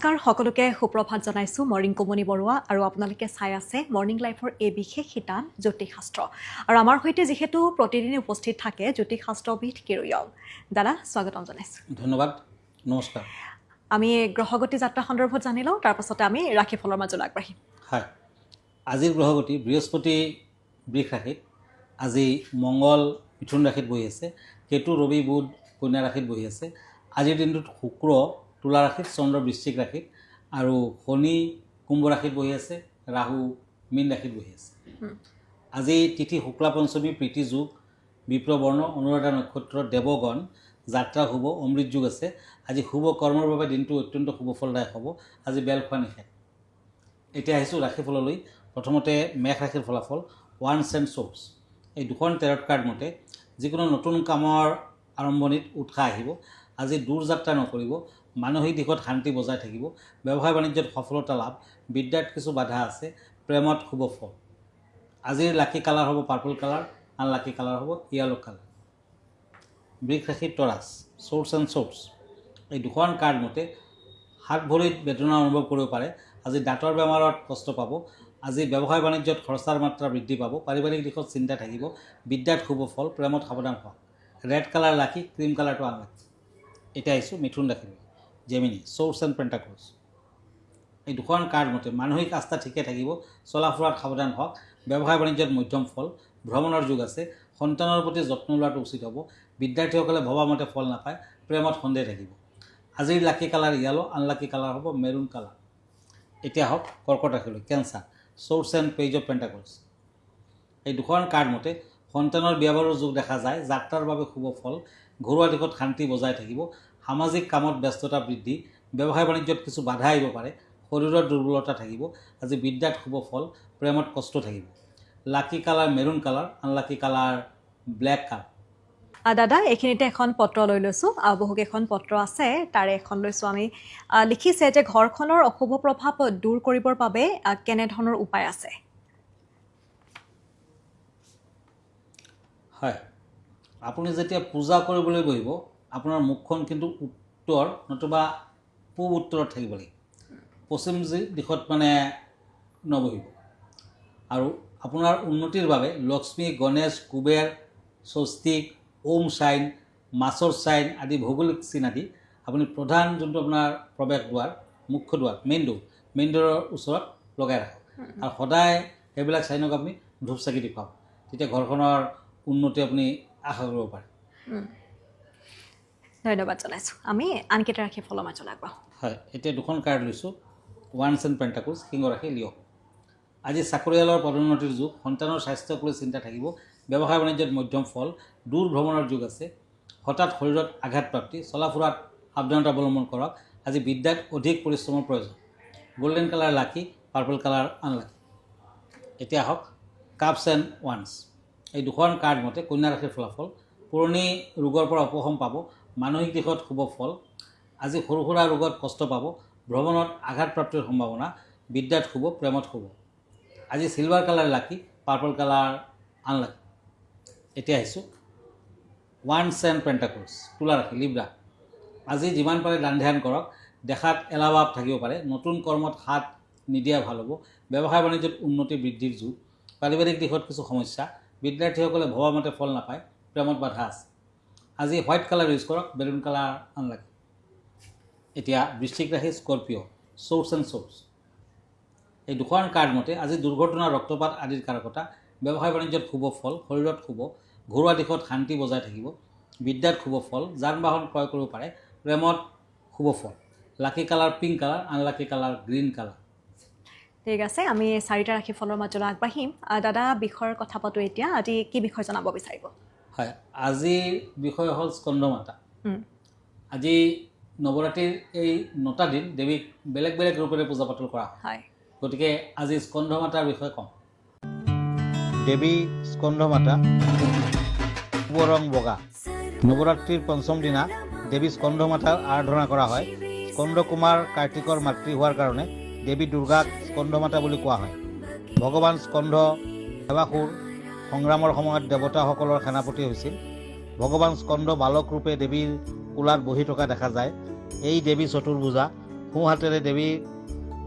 নমস্কাৰ সকলোকে সুপ্ৰভাত জনাইছো মৰ্নিং কমনি বৰুৱা আৰু আপোনালোকে চাই আছে মৰ্নিং লাইফৰ এই বিশেষ শিতান জ্যোতিষ শাস্ত্ৰ আৰু আমাৰ হৈতে যেহেতু প্ৰতিদিনে উপস্থিত থাকে জ্যোতিষ শাস্ত্ৰবিদ কিৰয়ং দাদা স্বাগতম জনাইছো ধন্যবাদ নমস্কাৰ আমি গ্ৰহগতি যাত্ৰা সন্দৰ্ভত জানিলো তাৰ পাছতে আমি ৰাশিফলৰ মাজলৈ আগবাঢ়িম হয় আজিৰ গ্ৰহগতি বৃহস্পতি বৃষ ৰাশিত আজি মংগল মিথুন ৰাশিত বহি আছে কেতু ৰবি বুধ কন্যা ৰাশিত বহি আছে আজিৰ দিনটোত শুক্ৰ তুলা ৰাশিত চন্দ্ৰ বৃশ্চিক ৰাশিত আৰু শনি কুম্ভ ৰাশিত বহি আছে ৰাহু মীন ৰাশিত বহি আছে আজি তিথি শুক্লা পঞ্চমী প্ৰীতি যোগ বিপ্ৰবৰ্ণ অনুৰাধা নক্ষত্ৰ দেৱগণ যাত্ৰা শুভ অমৃত যোগ আছে আজি শুভ কৰ্মৰ বাবে দিনটো অত্যন্ত শুভ ফলদায়ক হ'ব আজি বেল খোৱা নিষেধ এতিয়া আহিছোঁ ৰাশিফললৈ প্ৰথমতে মেঘ ৰাশিৰ ফলাফল ওৱান্স এণ্ড শ্বৰ্টছ এই দুখন টেৰট কাৰ্ড মতে যিকোনো নতুন কামৰ আৰম্ভণিত উৎসাহ আহিব আজি দূৰ যাত্ৰা নকৰিব মানসিক দিশত শান্তি বজাই থাকিব ব্যৱসায় বাণিজ্যত সফলতা লাভ বিদ্যাত কিছু বাধা আছে প্ৰেমত শুভ ফল আজিৰ লাকি কালাৰ হ'ব পাৰ্পল কালাৰ আন লাকি কালাৰ হ'ব য়েলো কালাৰ বৃষ ৰাশিৰ টৰাছ শ্বৰ্টছ এণ্ড শ্বৰ্টছ এই দুখন কাৰ্ড মতে হাত ভৰিত বেদনা অনুভৱ কৰিব পাৰে আজি দাঁতৰ বেমাৰত কষ্ট পাব আজি ব্যৱসায় বাণিজ্যত খৰচাৰ মাত্ৰা বৃদ্ধি পাব পাৰিবাৰিক দিশত চিন্তা থাকিব বিদ্যাত শুভ ফল প্ৰেমত সাৱধান হোৱা ৰেড কালাৰ লাকি ক্ৰীম কালাৰটো আনলাকি এতিয়া আহিছোঁ মিথুন ৰাশিৰ জেমিনি শ্বৰ্টছ এণ্ড পেণ্টাকলছ এই দুখন কাৰ্ড মতে মানসিক আস্থা ঠিকে থাকিব চলা ফুৰাত সাৱধান হওক ব্যৱসায় বাণিজ্যত মধ্যম ফল ভ্ৰমণৰ যুগ আছে সন্তানৰ প্ৰতি যত্ন লোৱাটো উচিত হ'ব বিদ্যাৰ্থীসকলে ভবামতে ফল নাপায় প্ৰেমত সন্দেহ থাকিব আজিৰ lucky colour yellow unlucky colour হ'ব মেৰুণ কালাৰ এতিয়া হওক কৰ্কট ৰাশিলৈ cancer swords and page of pentacles এই দুখন কাৰ্ড মতে সন্তানৰ বিয়া বাৰুৰ যুগ দেখা যায় যাত্ৰাৰ বাবে শুভ ফল ঘৰুৱা দিশত শান্তি বজাই থাকিব সামাজিক কামত ব্যস্ততা বৃদ্ধি ব্যৱসায় বাণিজ্যত কিছু বাধা আহিব পাৰে শৰীৰৰ দুৰ্বলতা থাকিব আজি বিদ্যাত শুভ ফল প্ৰেমত কষ্ট থাকিব lucky colour maroon colour unlucky colour black colour দাদা এইখিনিতে এখন পত্ৰ লৈ লৈছোঁ বহুকেইখন পত্ৰ আছে তাৰে এখন লৈছোঁ আমি লিখিছে যে ঘৰখনৰ অশুভ প্ৰভাৱ দূৰ কৰিবৰ বাবে কেনেধৰণৰ উপায় আছে হয় আপুনি যেতিয়া পূজা কৰিবলৈ বহিব আপোনাৰ মুখখন কিন্তু উত্তৰ নতুবা পূব উত্তৰত থাকিব লাগিব পশ্চিম দিশত মানে নবহিব আৰু আপোনাৰ উন্নতিৰ বাবে লক্ষ্মী গণেশ কুবেৰ স্বস্তিক ওম চাইন মাছৰ চাইন আদি ভৌগোলিক চিন আদি আপুনি প্ৰধান যোনটো আপোনাৰ প্ৰৱেশ দুৱাৰ মুখ্য দুৱাৰ মেইন দুৱাৰৰ ওচৰত লগাই ৰাখক আৰু সদায় সেইবিলাক চাইনক আপুনি ধূপ চাকি দেখুৱাব তেতিয়া ঘৰখনৰ উন্নতি আপুনি আশা কৰিব পাৰে ধন্যবাদ জনাইছোঁ আমি আনকেইটা ৰাশি ফলৰ মাজলৈ আগবাঢ়োঁ হয় এতিয়া দুখন কাৰ্ড লৈছোঁ ওৱান্স এণ্ড পেণ্টাকলছ সিংহ ৰাশি লিঅ' আজি চাকৰিয়ালৰ পদোন্নতিৰ যুগ সন্তানৰ স্বাস্থ্যক লৈ চিন্তা থাকিব ব্যৱসায় বাণিজ্যত মধ্যম ফল দূৰ ভ্ৰমণৰ যুগ আছে হঠাৎ শৰীৰত আঘাত প্ৰাপ্তি চলা ফুৰাত সাৱধানতা অৱলম্বন কৰক আজি বিদ্যাত অধিক পৰিশ্ৰমৰ প্ৰয়োজন গল্ডেন কালাৰ লাকি পাৰ্পল কালাৰ আনলাকি এতিয়া হওক কাপছ এণ্ড ওৱান্স এই দুখন কাৰ্ড মতে কন্যা ৰাশিৰ ফলাফল পুৰণি ৰোগৰ পৰা উপশম পাব মানসিক দিশত শুভ ফল আজি সৰু সুৰা ৰোগত কষ্ট পাব ভ্ৰমণত আঘাতপ্ৰাপ্তিৰ সম্ভাৱনা বিদ্যাত শুভ প্ৰেমত শুভ আজি চিলভাৰ কালাৰ লাকি পাৰ্পল কালাৰ আনলাকি এতিয়া আহিছোঁ ওৱান্স এণ্ড পেণ্টাকলছ তুলা ৰাশি লিব্ৰা আজি যিমান পাৰে দান ধ্যান কৰক দেখাত এলাভাৱ থাকিব পাৰে নতুন কৰ্মত হাত নিদিয়া ভাল হ'ব ব্যৱসায় বাণিজ্যত উন্নতি বৃদ্ধিৰ যুগ পাৰিবাৰিক দিশত কিছু সমস্যা বিদ্যাৰ্থীসকলে ভবামতে ফল নাপায় প্ৰেমত বাধা আছে আজি হোৱাইট কালাৰ ইউজ কৰক বেলুন কালাৰ আনলাকি এতিয়া বৃশ্চিক ৰাশি স্কৰ্পিঅ' শ্বৰ্টছ এণ্ড শ্বৰ্টছ এই দুখন কাৰ্ড মতে আজি দুৰ্ঘটনা ৰক্তপাত আদিৰ কাৰকতা ব্যৱসায় বাণিজ্যত শুভ ফল শৰীৰত শুভ ঘৰুৱা দিশত শান্তি বজাই থাকিব বিদ্যাত শুভ ফল যান বাহন ক্ৰয় কৰিব পাৰে প্ৰেমত শুভ ফল lucky colour pink colour unlucky colour green colour ঠিক আছে আমি চাৰিটা ৰাশি ফলৰ মাজলৈ আগবাঢ়িম দাদা বিষয়ৰ কথা পাতোঁ এতিয়া আজি কি বিষয় জনাব বিচাৰিব হয় আজিৰ বিষয় হ'ল স্কন্ধমাতা আজি নৱৰাত্ৰিৰ এই 9টা দিন দেৱীক বেলেগ বেলেগ ৰূপেৰে পূজা পাতল কৰা হয় গতিকে আজি স্কন্ধমাতাৰ বিষয়ে কওঁ দেৱী স্কন্ধমাতা পূব ৰং বগা নৱৰাত্ৰিৰ পঞ্চম দিনা দেৱী স্কন্ধমাতাৰ আৰাধনা কৰা হয় স্কন্ধ কুমাৰ কাৰ্তিকৰ মাতৃ হোৱাৰ কাৰণে দেৱী দুৰ্গাক স্কন্ধমাতা বুলি কোৱা হয় ভগৱান স্কন্ধ সেৱাসুৰ সংগ্ৰামৰ সময়ত দেৱতাসকলৰ সেনাপতি হৈছিল ভগৱান স্কন্ধ বালক ৰূপে দেৱীৰ কোলাত বহি থকা দেখা যায় এই দেৱী চতুৰ্ভুজা সোঁ হাতেৰে দেৱীৰ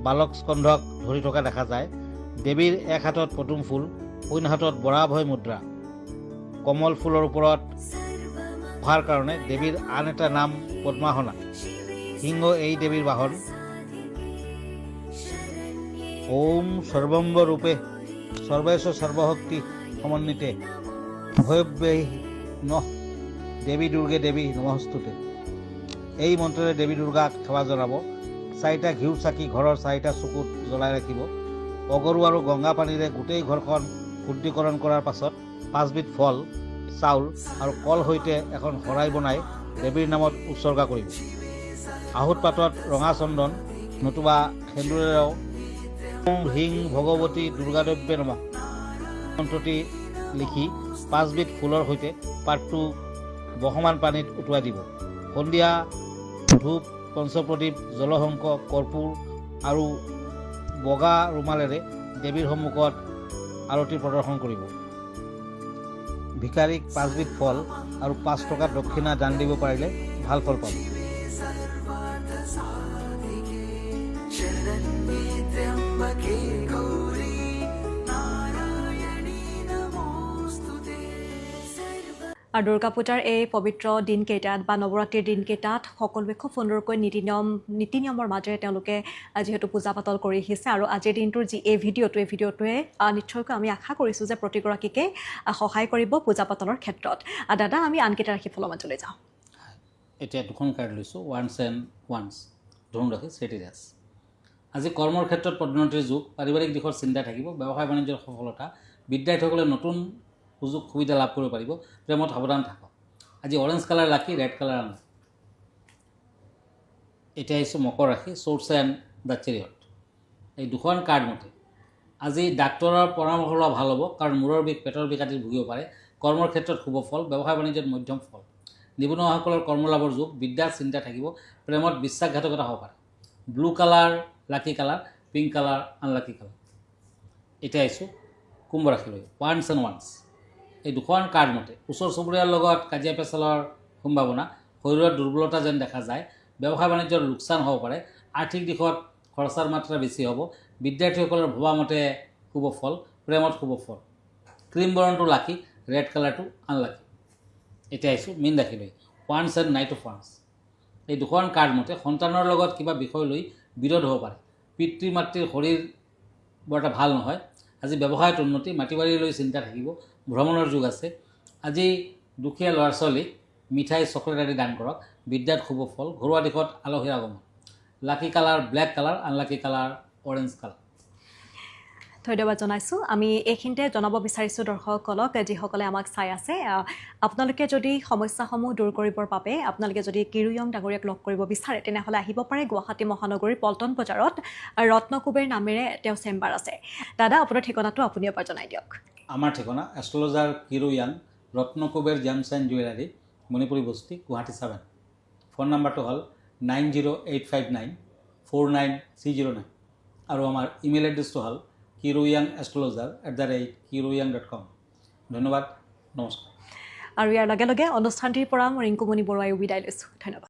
বালক স্কন্ধক ধৰি থকা দেখা যায়। দেৱীৰ এক হাতত পদুম ফুল, অন্য হাতত বৰাভয় মুদ্ৰা। কমল ফুলৰ ওপৰত হোৱাৰ কাৰণে দেৱীৰ আন এটা নাম পদ্মাসনা। সিংহ এই দেৱীৰ বাহন। ওম সৰ্বম্ব ৰূপে সৰ্বেশ সৰ্বশক্তি সমন্বিতে ভয়ব্যৈ নঃ দেৱী দুৰ্গে দেৱী নমস্তুতে। এই মন্ত্ৰৰে দেৱী দুৰ্গাক সেৱা জনাব। 4টা ঘিউৰ চাকি ঘৰৰ 4টা চকুত জ্বলাই ৰাখিব। অগৰু আৰু গংগা পানীৰে গোটেই ঘৰখন শুদ্ধিকৰণ কৰাৰ পাছত 5বিধ ফল, চাউল আৰু কল সৈতে এখন শৰাই বনাই দেৱীৰ নামত উৎসৰ্গা কৰিব। আহুত পাতত ৰঙা চন্দন নতুবা সেন্দুৰেৰেও ওম হ্ৰীং ভগৱতী দুৰ্গাদেৱে নমঃ মন্ত্ৰটি লিখি 5বিধ ফুলৰ সৈতে পাতটো বহমান পানীত উটুৱাই দিব। সন্ধিয়া ধূপ, পঞ্চপ্ৰদীপ, জলশংখ, কৰ্পূৰ আৰু বগা ৰুমালেৰে দেৱীৰ সন্মুখত আৰতি প্ৰদৰ্শন কৰিব। ভিকাৰীক 5বিধ ফল আৰু 5 টকা দক্ষিণা দান দিব পাৰিলে ভাল ফল পাব। আৰু দুৰ্গা পূজাৰ এই পবিত্ৰ দিনকেইটাত বা নৱৰাত্ৰিৰ দিনকেইটাত সকলোৱে খুব সুন্দৰকৈ নীতি নিয়মৰ মাজেৰে তেওঁলোকে যিহেতু পূজা পাতল কৰি আহিছে। আৰু আজিৰ দিনটোৰ যি এই ভিডিঅ'টোৱে নিশ্চয়কৈ আমি আশা কৰিছোঁ যে প্ৰতিগৰাকীকে সহায় কৰিব পূজা পাতলৰ ক্ষেত্ৰত। দাদা, আমি আনকেইটা ৰাশিফলৰ মাজলৈ যাওঁ। এতিয়া 2খন কাৰ্ড লৈছোঁ, ওৱান্স এণ্ড ওৱান্স। ধনুৰাশি চেটিৰাছ। আজি কৰ্মৰ ক্ষেত্ৰত পদোন্নতিৰ যুগ, পাৰিবাৰিক দিশৰ চিন্তা থাকিব, ব্যৱসায় বাণিজ্যৰ সফলতা, বিদ্যাৰ্থীসকলে নতুন সুযোগ সুবিধা লাভ কৰিব পাৰিব। প্ৰেমত সাৱধান থাকক। আজি অৰেঞ্জ কালাৰ লাকি, ৰেড কালাৰ আনলাকি। এতিয়া আহিছোঁ মকৰ ৰাশি, চ'ৰ্টছ এণ্ড দ্য চেৰিয়ট। এই 2খন কাৰ্ড মতে আজি ডাক্তৰৰ পৰামৰ্শ লোৱা ভাল হ'ব, কাৰণ মূৰৰ বিষ, পেটৰ বিষ আদিত ভুগিব পাৰে। কৰ্মৰ ক্ষেত্ৰত শুভ ফল, ব্যৱসায় বাণিজ্যত মধ্যম ফল। নিবনুৱাসকলৰ কৰ্মলাভৰ যুগ, বিদ্যাৰ চিন্তা থাকিব, প্ৰেমত বিশ্বাসঘাতকতা হ'ব পাৰে। ব্লু কালাৰ লাকি colour, pink colour unlucky colour. এতিয়া আহিছোঁ কুম্ভ ৰাশিলৈ, ওৱান্স এণ্ড ওৱান্স। এই 2খন কাৰ্ড মতে ওচৰ চুবুৰীয়াৰ লগত কাজিয়া পেচালৰ সম্ভাৱনা, শৰীৰত দুৰ্বলতা যেন দেখা যায়, ব্যৱসায় বাণিজ্যৰ লোকচান হ'ব পাৰে, আৰ্থিক দিশত খৰচাৰ মাত্ৰা বেছি হ'ব, বিদ্যাৰ্থীসকলৰ ভবামতে শুভ ফল, প্ৰেমত শুভ ফল। ক্ৰীম বৰণটো লাকি, ৰেড কালাৰটো আনলাকি। এতিয়া আহিছোঁ মীন ৰাশিলৈ, once and night of once. এই 2খন কাৰ্ড মতে সন্তানৰ লগত কিবা বিষয় লৈ বিৰোধ হ'ব পাৰে। পিতৃ মাতৃৰ শৰীৰ বৰ এটা ভাল নহয়। আজি ব্যৱসায়ত উন্নতি, মাটি বাৰী লৈ চিন্তা থাকিব, ভ্ৰমণৰ যুগ আছে। আজি দুখীয়া ল'ৰা ছোৱালীক মিঠাই, চকলেট আদি দান কৰক, বিদ্যাত শুভ ফল, ঘৰুৱা দিশত আলহীৰ আগমন। Lucky colour black colour, unlucky colour orange colour. ধন্যবাদ জনাইছোঁ। আমি এইখিনিতে জনাব বিচাৰিছোঁ দৰ্শকসকলক, যিসকলে আমাক চাই আছে, আপোনালোকে যদি সমস্যাসমূহ দূৰ কৰিবৰ বাবে আপোনালোকে যদি কিৰুয়ং ডাঙৰীয়াক লগ কৰিব বিচাৰে, তেনেহ'লে আহিব পাৰে গুৱাহাটী মহানগৰীৰ পল্টন বজাৰত ৰত্নকুবেৰ নামেৰে তেওঁ চেম্বাৰ আছে। দাদা, আপোনাৰ ঠিকনাটো আপুনি এবাৰ জনাই দিয়ক। আমাৰ ঠিকনা এষ্ট্ৰলজাৰ কিৰুয়াং, Ratnakuber gems and jewellery, Manipuri Basti, Guwahati 7। Phone নাম্বাৰটো হ'ল 9085949309 আৰু আমাৰ ইমেইল এড্ৰেছটো হ'ল kiruyangastrologer@kiruyan.com। ধন্যবাদ, নমস্কাৰ। আৰু ইয়াৰ লগে লগে অনুষ্ঠানটিৰ পৰা মই ৰিংকুমণি বৰুৱাইও বিদায় লৈছোঁ। ধন্যবাদ।